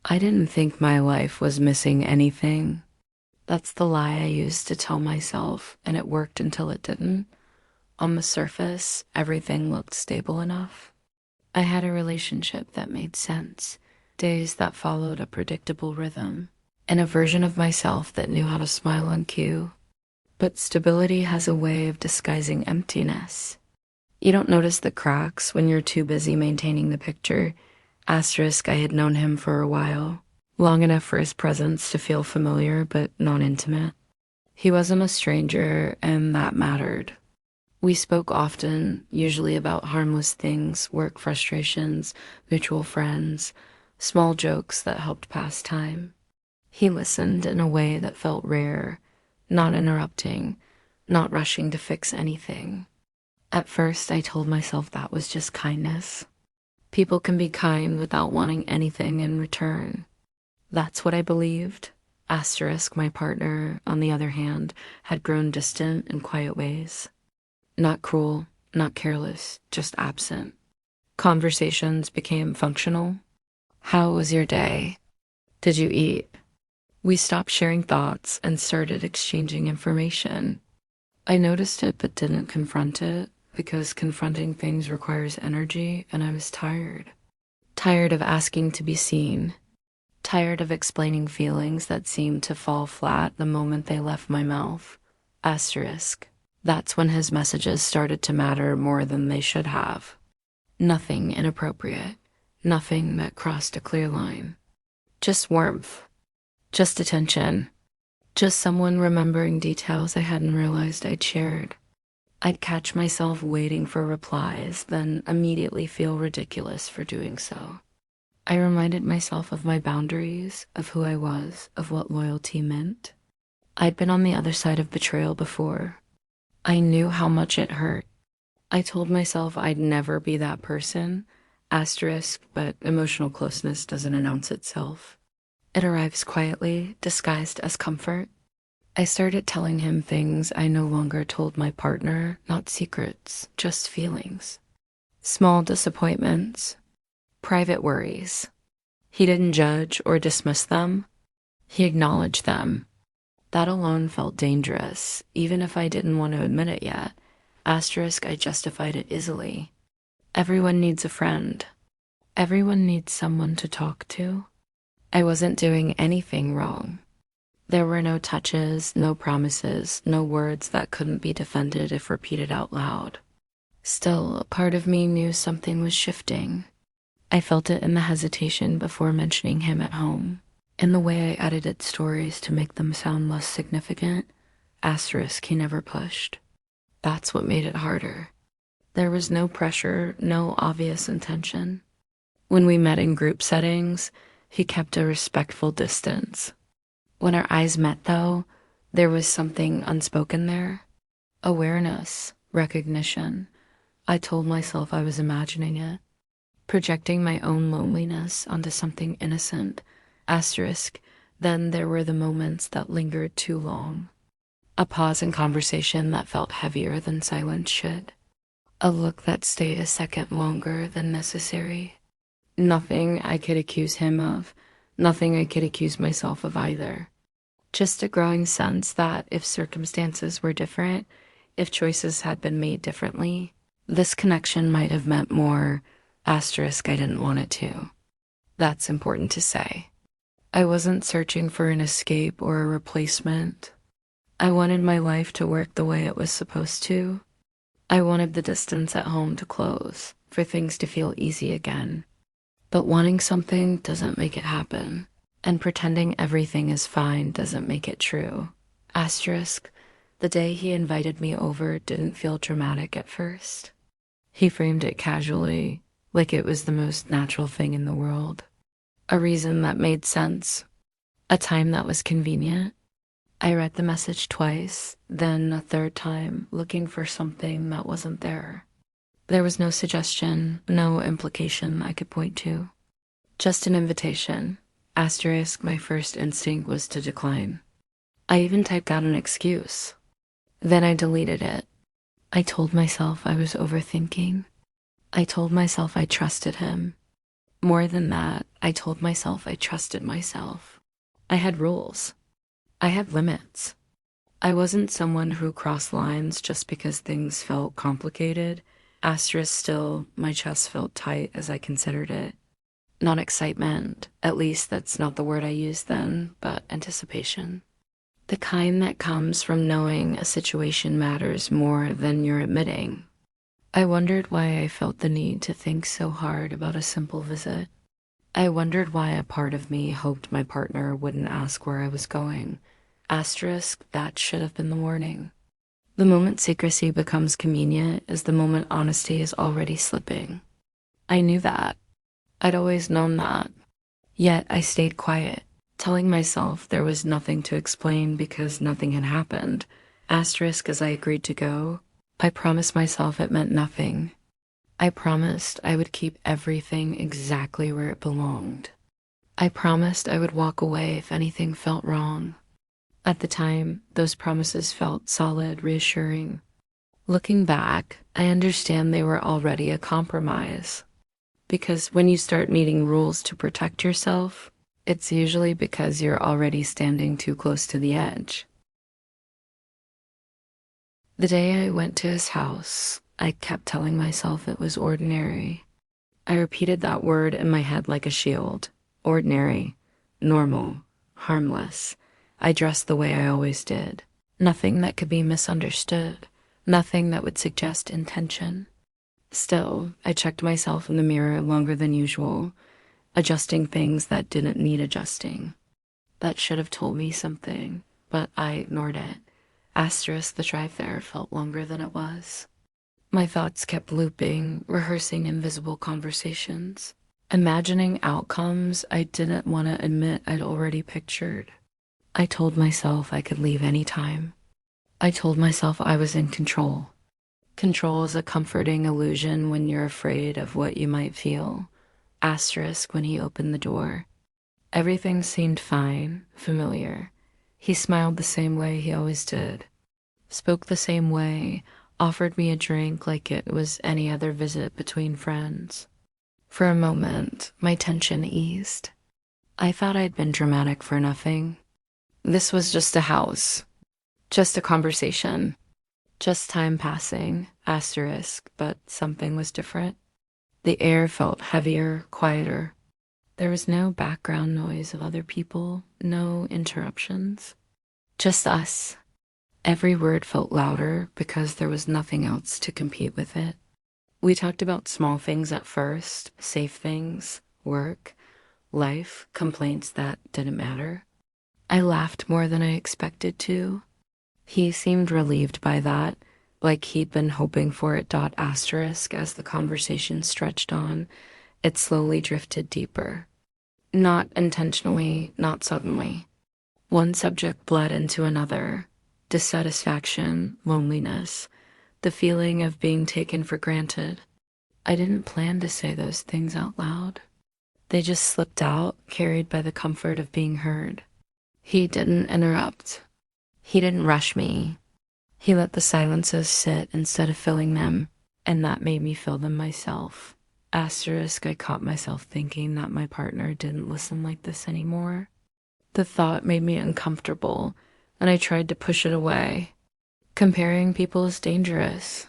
I didn't think my life was missing anything. That's the lie I used to tell myself, and it worked until it didn't. On the surface, everything looked stable enough. I had a relationship that made sense, days that followed a predictable rhythm, and a version of myself that knew how to smile on cue. But stability has a way of disguising emptiness. You don't notice the cracks when you're too busy maintaining the picture. Asterisk, I had known him for a while, long enough for his presence to feel familiar but not intimate. He wasn't a stranger, and that mattered. We spoke often, usually about harmless things, work frustrations, mutual friends, small jokes that helped pass time. He listened in a way that felt rare, not interrupting, not rushing to fix anything. At first, I told myself that was just kindness. People can be kind without wanting anything in return. That's what I believed. Asterisk, my partner, on the other hand, had grown distant in quiet ways. Not cruel, not careless, just absent. Conversations became functional. How was your day? Did you eat? We stopped sharing thoughts and started exchanging information. I noticed it but didn't confront it because confronting things requires energy, and I was tired. Tired of asking to be seen. Tired of explaining feelings that seemed to fall flat the moment they left my mouth. Asterisk. That's when his messages started to matter more than they should have. Nothing inappropriate. Nothing that crossed a clear line. Just warmth. Just attention. Just someone remembering details I hadn't realized I'd shared. I'd catch myself waiting for replies, then immediately feel ridiculous for doing so. I reminded myself of my boundaries, of who I was, of what loyalty meant. I'd been on the other side of betrayal before. I knew how much it hurt. I told myself I'd never be that person. Asterisk, but emotional closeness doesn't announce itself. It arrives quietly, disguised as comfort. I started telling him things I no longer told my partner, not secrets, just feelings. Small disappointments, private worries. He didn't judge or dismiss them. He acknowledged them. That alone felt dangerous, even if I didn't want to admit it yet. Asterisk, I justified it easily. Everyone needs a friend. Everyone needs someone to talk to. I wasn't doing anything wrong. There were no touches, no promises, no words that couldn't be defended if repeated out loud. Still, a part of me knew something was shifting. I felt it in the hesitation before mentioning him at home, in the way I edited stories to make them sound less significant. Asterisk, he never pushed. That's what made it harder. There was no pressure, no obvious intention. When we met in group settings, he kept a respectful distance. When our eyes met, though, there was something unspoken there. Awareness, recognition. I told myself I was imagining it, projecting my own loneliness onto something innocent. Asterisk, then there were the moments that lingered too long. A pause in conversation that felt heavier than silence should. A look that stayed a second longer than necessary. Nothing I could accuse him of. Nothing I could accuse myself of either. Just a growing sense that if circumstances were different, if choices had been made differently, this connection might have meant more. Asterisk, I didn't want it to. That's important to say. I wasn't searching for an escape or a replacement. I wanted my life to work the way it was supposed to. I wanted the distance at home to close, for things to feel easy again. But wanting something doesn't make it happen, and pretending everything is fine doesn't make it true. Asterisk, the day he invited me over didn't feel dramatic at first. He framed it casually, like it was the most natural thing in the world. A reason that made sense. A time that was convenient. I read the message twice, then a third time, looking for something that wasn't there. There was no suggestion, no implication I could point to. Just an invitation. Asterisk, my first instinct was to decline. I even typed out an excuse. Then I deleted it. I told myself I was overthinking. I told myself I trusted him. More than that, I told myself I trusted myself. I had rules. I had limits. I wasn't someone who crossed lines just because things felt complicated. Asterisk still, my chest felt tight as I considered it. Not excitement, at least that's not the word I used then, but anticipation. The kind that comes from knowing a situation matters more than you're admitting. I wondered why I felt the need to think so hard about a simple visit. I wondered why a part of me hoped my partner wouldn't ask where I was going. Asterisk, that should have been the warning. The moment secrecy becomes convenient is the moment honesty is already slipping. I knew that. I'd always known that. Yet I stayed quiet, telling myself there was nothing to explain because nothing had happened. Asterisk, as I agreed to go, I promised myself it meant nothing. I promised I would keep everything exactly where it belonged. I promised I would walk away if anything felt wrong. At the time, those promises felt solid, reassuring. Looking back, I understand they were already a compromise. Because when you start needing rules to protect yourself, it's usually because you're already standing too close to the edge. The day I went to his house, I kept telling myself it was ordinary. I repeated that word in my head like a shield. Ordinary, normal, harmless. I dressed the way I always did. Nothing that could be misunderstood. Nothing that would suggest intention. Still, I checked myself in the mirror longer than usual, adjusting things that didn't need adjusting. That should have told me something, but I ignored it. Asterisk, the drive there felt longer than it was. My thoughts kept looping, rehearsing invisible conversations, imagining outcomes I didn't want to admit I'd already pictured. I told myself I could leave any time. I told myself I was in control. Control is a comforting illusion when you're afraid of what you might feel. Asterisk, when he opened the door. Everything seemed fine, familiar. He smiled the same way he always did. Spoke the same way, offered me a drink like it was any other visit between friends. For a moment, my tension eased. I thought I'd been dramatic for nothing. This was just a house. Just a conversation. Just time passing, asterisk, but something was different. The air felt heavier, quieter. There was no background noise of other people, no interruptions. Just us. Every word felt louder because there was nothing else to compete with it. We talked about small things at first, safe things, work, life, complaints that didn't matter. I laughed more than I expected to. He seemed relieved by that, like he'd been hoping for it. Asterisk, as the conversation stretched on, it slowly drifted deeper. Not intentionally, not suddenly. One subject bled into another. Dissatisfaction, loneliness, the feeling of being taken for granted. I didn't plan to say those things out loud. They just slipped out, carried by the comfort of being heard. He didn't interrupt. He didn't rush me. He let the silences sit instead of filling them, and that made me fill them myself. Asterisk, I caught myself thinking that my partner didn't listen like this anymore. The thought made me uncomfortable, and I tried to push it away. Comparing people is dangerous.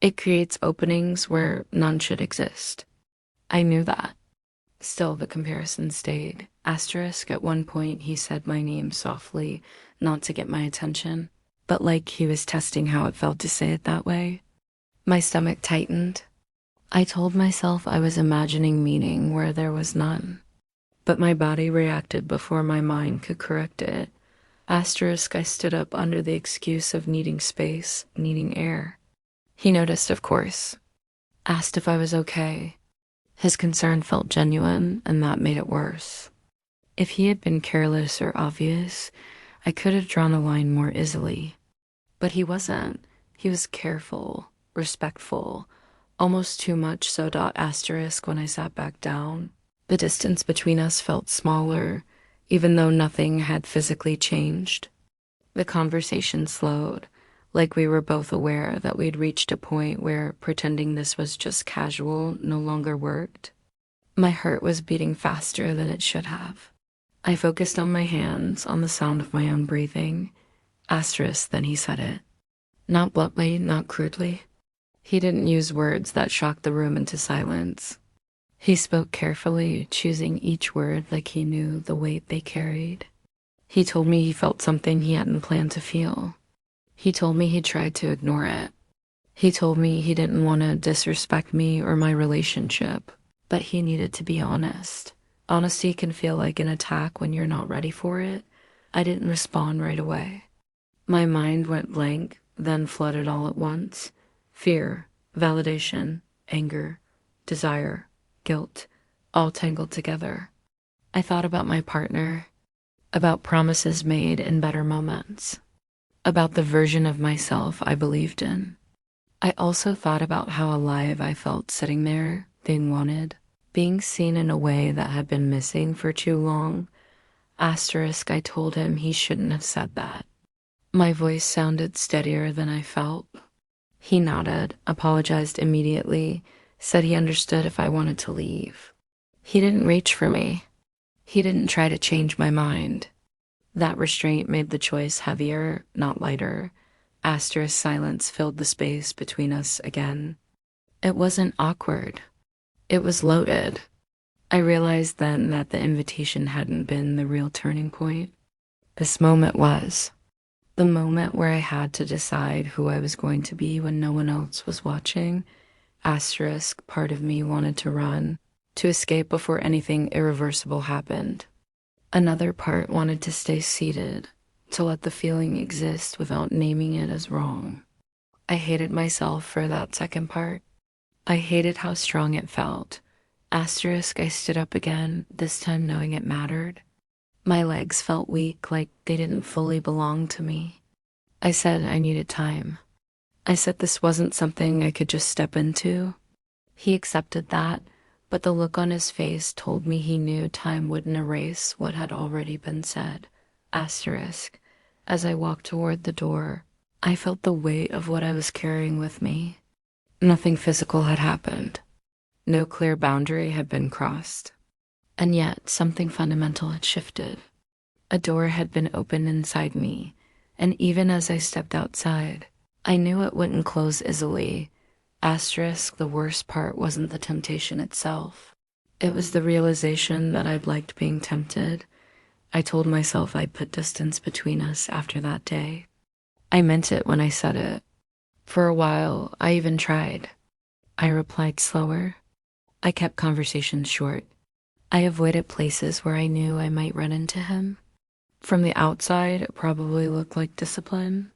It creates openings where none should exist. I knew that. Still, the comparison stayed. Asterisk, at one point he said my name softly, not to get my attention, but like he was testing how it felt to say it that way. My stomach tightened. I told myself I was imagining meaning where there was none, but my body reacted before my mind could correct it. Asterisk, I stood up under the excuse of needing space, needing air. He noticed, of course. Asked if I was okay. His concern felt genuine, and that made it worse. If he had been careless or obvious, I could have drawn a line more easily. But he wasn't. He was careful, respectful, almost too much so. Asterisk, when I sat back down, the distance between us felt smaller, even though nothing had physically changed. The conversation slowed, like we were both aware that we'd reached a point where pretending this was just casual no longer worked. My heart was beating faster than it should have. I focused on my hands, on the sound of my own breathing. Asterisk, then he said it. Not bluntly, not crudely. He didn't use words that shocked the room into silence. He spoke carefully, choosing each word like he knew the weight they carried. He told me he felt something he hadn't planned to feel. He told me he tried to ignore it. He told me he didn't want to disrespect me or my relationship, but he needed to be honest. Honesty can feel like an attack when you're not ready for it. I didn't respond right away. My mind went blank, then flooded all at once. Fear, validation, anger, desire, guilt, all tangled together. I thought about my partner, about promises made in better moments, about the version of myself I believed in. I also thought about how alive I felt sitting there, being wanted, being seen in a way that had been missing for too long. Asterisk, I told him he shouldn't have said that. My voice sounded steadier than I felt. He nodded, apologized immediately, said he understood if I wanted to leave. He didn't reach for me. He didn't try to change my mind. That restraint made the choice heavier, not lighter. Asterisk silence filled the space between us again. It wasn't awkward. It was loaded. I realized then that the invitation hadn't been the real turning point. This moment was. The moment where I had to decide who I was going to be when no one else was watching. Asterisk, part of me wanted to run, to escape before anything irreversible happened. Another part wanted to stay seated, to let the feeling exist without naming it as wrong. I hated myself for that second part. I hated how strong it felt. Asterisk, I stood up again, this time knowing it mattered. My legs felt weak, like they didn't fully belong to me. I said I needed time. I said this wasn't something I could just step into. He accepted that, but the look on his face told me he knew time wouldn't erase what had already been said. Asterisk. As I walked toward the door, I felt the weight of what I was carrying with me. Nothing physical had happened. No clear boundary had been crossed. And yet, something fundamental had shifted. A door had been opened inside me, and even as I stepped outside, I knew it wouldn't close easily. Asterisk, the worst part wasn't the temptation itself. It was the realization that I'd liked being tempted. I told myself I'd put distance between us after that day. I meant it when I said it. For a while, I even tried. I replied slower. I kept conversations short. I avoided places where I knew I might run into him. From the outside, it probably looked like discipline.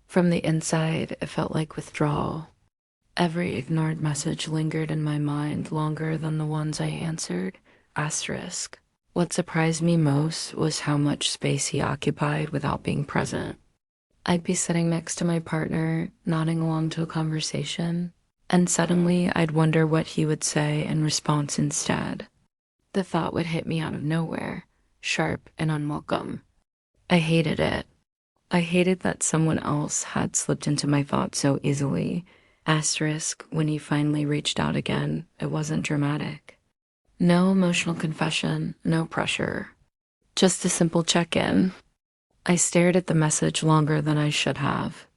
From the inside, it felt like withdrawal. Every ignored message lingered in my mind longer than the ones I answered. Asterisk. What surprised me most was how much space he occupied without being present. I'd be sitting next to my partner, nodding along to a conversation, and suddenly I'd wonder what he would say in response instead. The thought would hit me out of nowhere, sharp and unwelcome. I hated it. I hated that someone else had slipped into my thoughts so easily. Asterisk, when he finally reached out again, it wasn't dramatic. No emotional confession, no pressure. Just a simple check-in. I stared at the message longer than I should have.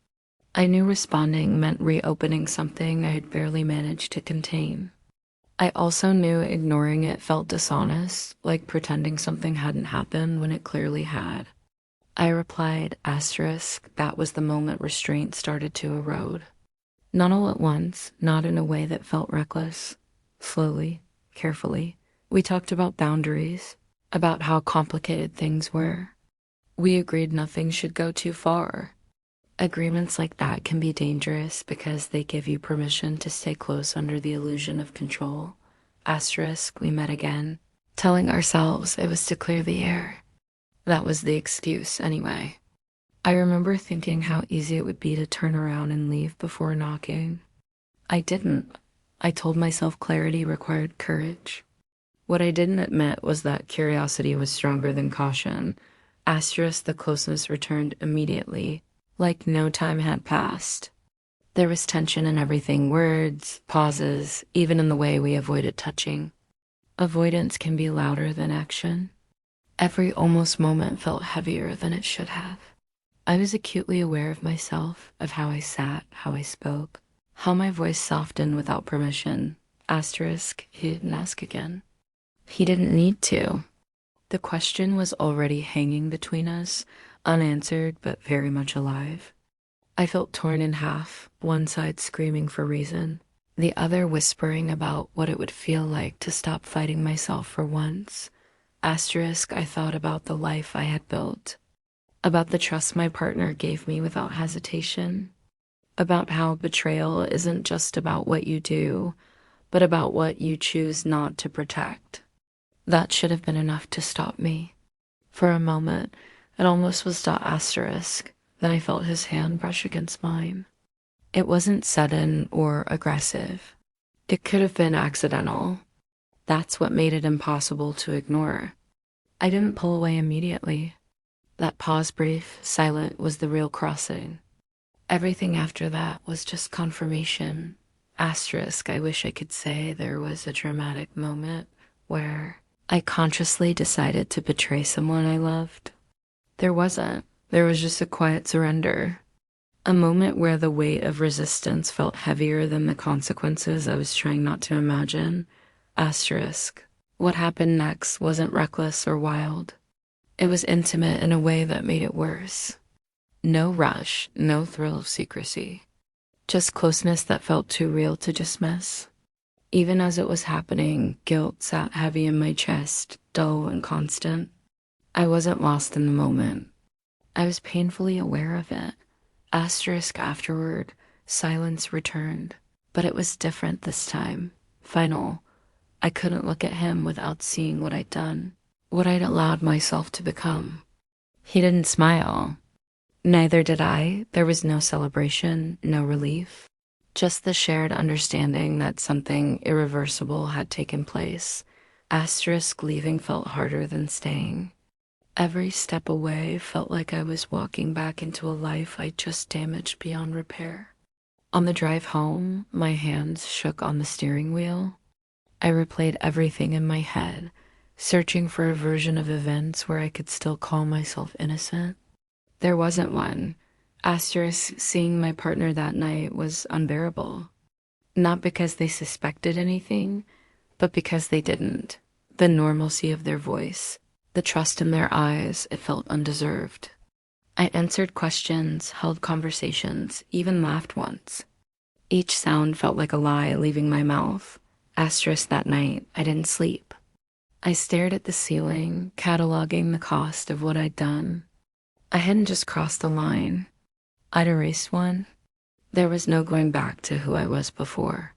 I knew responding meant reopening something I had barely managed to contain. I also knew ignoring it felt dishonest, like pretending something hadn't happened when it clearly had. I replied, asterisk, that was the moment restraint started to erode. Not all at once, not in a way that felt reckless. Slowly, carefully, we talked about boundaries, about how complicated things were. We agreed nothing should go too far. Agreements like that can be dangerous because they give you permission to stay close under the illusion of control. Asterisk, we met again, telling ourselves it was to clear the air. That was the excuse, anyway. I remember thinking how easy it would be to turn around and leave before knocking. I didn't. I told myself clarity required courage. What I didn't admit was that curiosity was stronger than caution. Asterisk, the closeness returned immediately, like no time had passed. There was tension in everything, words, pauses, even in the way we avoided touching. Avoidance can be louder than action. Every almost moment felt heavier than it should have. I was acutely aware of myself, of how I sat, how I spoke, how my voice softened without permission. Asterisk, he didn't ask again. He didn't need to. The question was already hanging between us, unanswered but very much alive. I felt torn in half, one side screaming for reason, the other whispering about what it would feel like to stop fighting myself for once. Asterisk, I thought about the life I had built, about the trust my partner gave me without hesitation, about how betrayal isn't just about what you do, but about what you choose not to protect. That should have been enough to stop me. For a moment, it almost was asterisk. Then I felt his hand brush against mine. It wasn't sudden or aggressive. It could have been accidental. That's what made it impossible to ignore. I didn't pull away immediately. That pause, brief, silent, was the real crossing. Everything after that was just confirmation. Asterisk, I wish I could say there was a dramatic moment where I consciously decided to betray someone I loved. There wasn't. There was just a quiet surrender. A moment where the weight of resistance felt heavier than the consequences I was trying not to imagine. Asterisk. What happened next wasn't reckless or wild. It was intimate in a way that made it worse. No rush, no thrill of secrecy. Just closeness that felt too real to dismiss. Even as it was happening, guilt sat heavy in my chest, dull and constant. I wasn't lost in the moment. I was painfully aware of it. Asterisk afterward, silence returned, but it was different this time. Final. I couldn't look at him without seeing what I'd done, what I'd allowed myself to become. He didn't smile. Neither did I. There was no celebration, no relief. Just the shared understanding that something irreversible had taken place. Asterisk leaving felt harder than staying. Every step away felt like I was walking back into a life I just damaged beyond repair. On the drive home, my hands shook on the steering wheel. I replayed everything in my head, searching for a version of events where I could still call myself innocent. There wasn't one. Asterisk, seeing my partner that night was unbearable. Not because they suspected anything, but because they didn't. The normalcy of their voice, the trust in their eyes, it felt undeserved. I answered questions, held conversations, even laughed once. Each sound felt like a lie leaving my mouth. Asterisk, that night, I didn't sleep. I stared at the ceiling, cataloging the cost of what I'd done. I hadn't just crossed the line. I'd erased one. There was no going back to who I was before.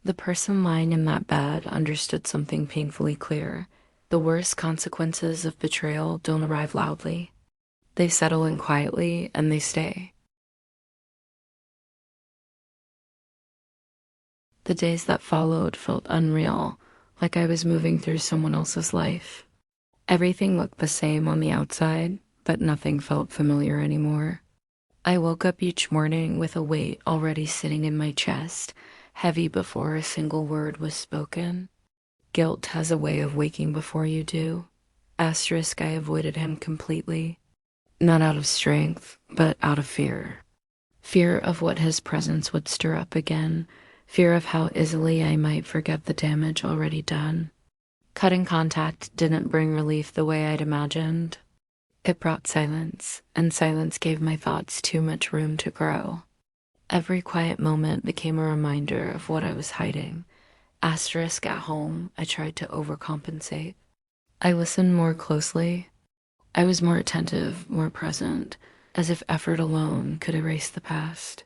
The person lying in that bed understood something painfully clear. The worst consequences of betrayal don't arrive loudly. They settle in quietly and they stay. The days that followed felt unreal, like I was moving through someone else's life. Everything looked the same on the outside, but nothing felt familiar anymore. I woke up each morning with a weight already sitting in my chest, heavy before a single word was spoken. Guilt has a way of waking before you do. Asterisk, I avoided him completely. Not out of strength, but out of fear. Fear of what his presence would stir up again. Fear of how easily I might forget the damage already done. Cutting contact didn't bring relief the way I'd imagined. It brought silence, and silence gave my thoughts too much room to grow. Every quiet moment became a reminder of what I was hiding. Asterisk, at home, I tried to overcompensate. I listened more closely. I was more attentive, more present, as if effort alone could erase the past.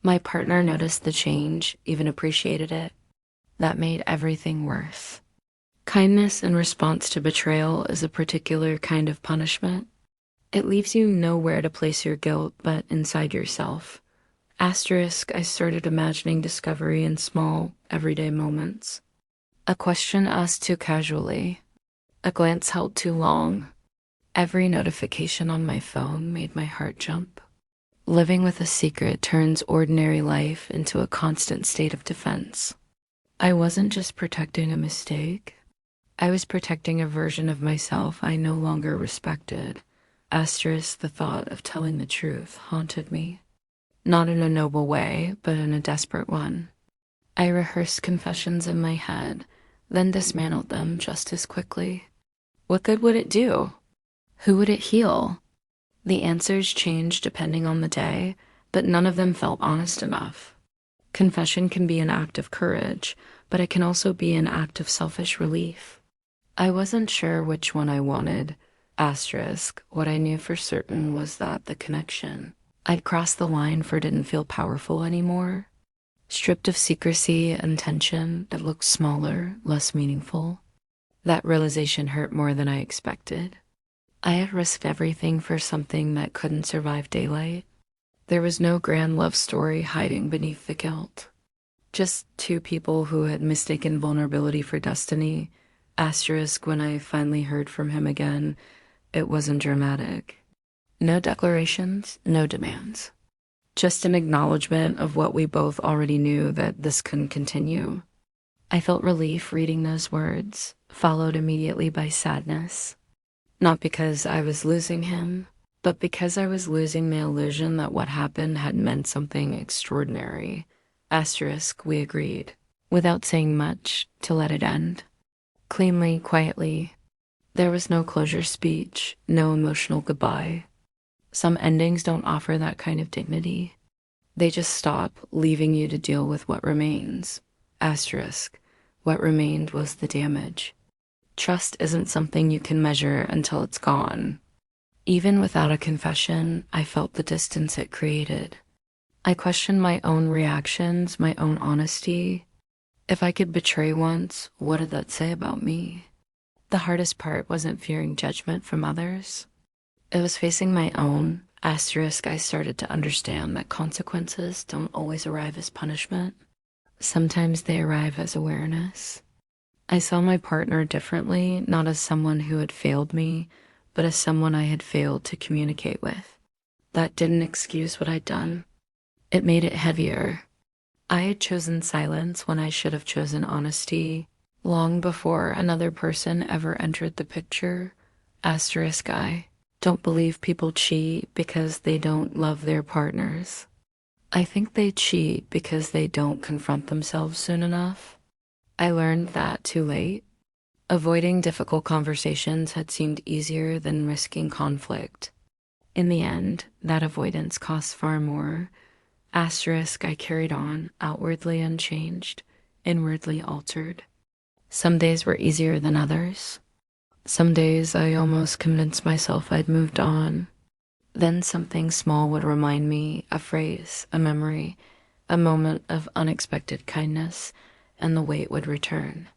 My partner noticed the change, even appreciated it. That made everything worse. Kindness in response to betrayal is a particular kind of punishment. It leaves you nowhere to place your guilt but inside yourself. Asterisk, I started imagining discovery in small, everyday moments. A question asked too casually. A glance held too long. Every notification on my phone made my heart jump. Living with a secret turns ordinary life into a constant state of defense. I wasn't just protecting a mistake. I was protecting a version of myself I no longer respected. Asterisk, the thought of telling the truth haunted me. Not in a noble way, but in a desperate one. I rehearsed confessions in my head, then dismantled them just as quickly. What good would it do? Who would it heal? The answers changed depending on the day, but none of them felt honest enough. Confession can be an act of courage, but it can also be an act of selfish relief. I wasn't sure which one I wanted. Asterisk, what I knew for certain was that the connection I'd crossed the line for didn't feel powerful anymore. Stripped of secrecy and tension, it looked smaller, less meaningful. That realization hurt more than I expected. I had risked everything for something that couldn't survive daylight. There was no grand love story hiding beneath the guilt. Just two people who had mistaken vulnerability for destiny. Asterisk, when I finally heard from him again, it wasn't dramatic. No declarations, no demands. Just an acknowledgement of what we both already knew, that this couldn't continue. I felt relief reading those words, followed immediately by sadness. Not because I was losing him, but because I was losing the illusion that what happened had meant something extraordinary. Asterisk, we agreed, without saying much, to let it end. Cleanly, quietly. There was no closure speech, no emotional goodbye. Some endings don't offer that kind of dignity. They just stop, leaving you to deal with what remains. Asterisk, what remained was the damage. Trust isn't something you can measure until it's gone. Even without a confession, I felt the distance it created. I questioned my own reactions, my own honesty. If I could betray once, what did that say about me? The hardest part wasn't fearing judgment from others. It was facing my own. Asterisk, I started to understand that consequences don't always arrive as punishment. Sometimes they arrive as awareness. I saw my partner differently, not as someone who had failed me, but as someone I had failed to communicate with. That didn't excuse what I'd done. It made it heavier. I had chosen silence when I should have chosen honesty, long before another person ever entered the picture. Asterisk, I don't believe people cheat because they don't love their partners. I think they cheat because they don't confront themselves soon enough. I learned that too late. Avoiding difficult conversations had seemed easier than risking conflict. In the end, that avoidance cost far more. Asterisk, I carried on, outwardly unchanged, inwardly altered. Some days were easier than others. Some days I almost convinced myself I'd moved on. Then something small would remind me, a phrase, a memory, a moment of unexpected kindness, and the weight would return.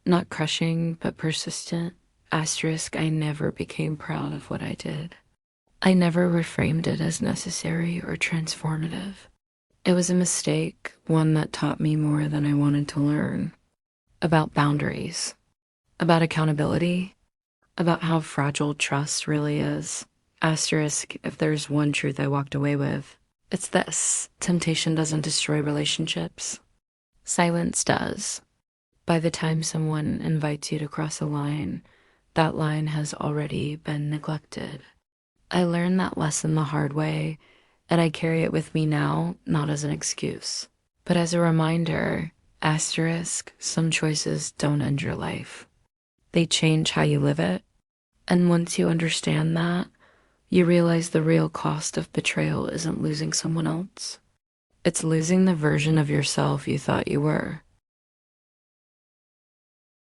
Not crushing, but persistent. Asterisk, I never became proud of what I did. I never reframed it as necessary or transformative. It was a mistake, one that taught me more than I wanted to learn. About boundaries, about accountability, about how fragile trust really is. Asterisk, if there's one truth I walked away with, it's this: temptation doesn't destroy relationships. Silence does. By the time someone invites you to cross a line, that line has already been neglected. I learned that lesson the hard way, and I carry it with me now, not as an excuse, but as a reminder. Asterisk, some choices don't end your life. They change how you live it. And once you understand that, you realize the real cost of betrayal isn't losing someone else. It's losing the version of yourself you thought you were.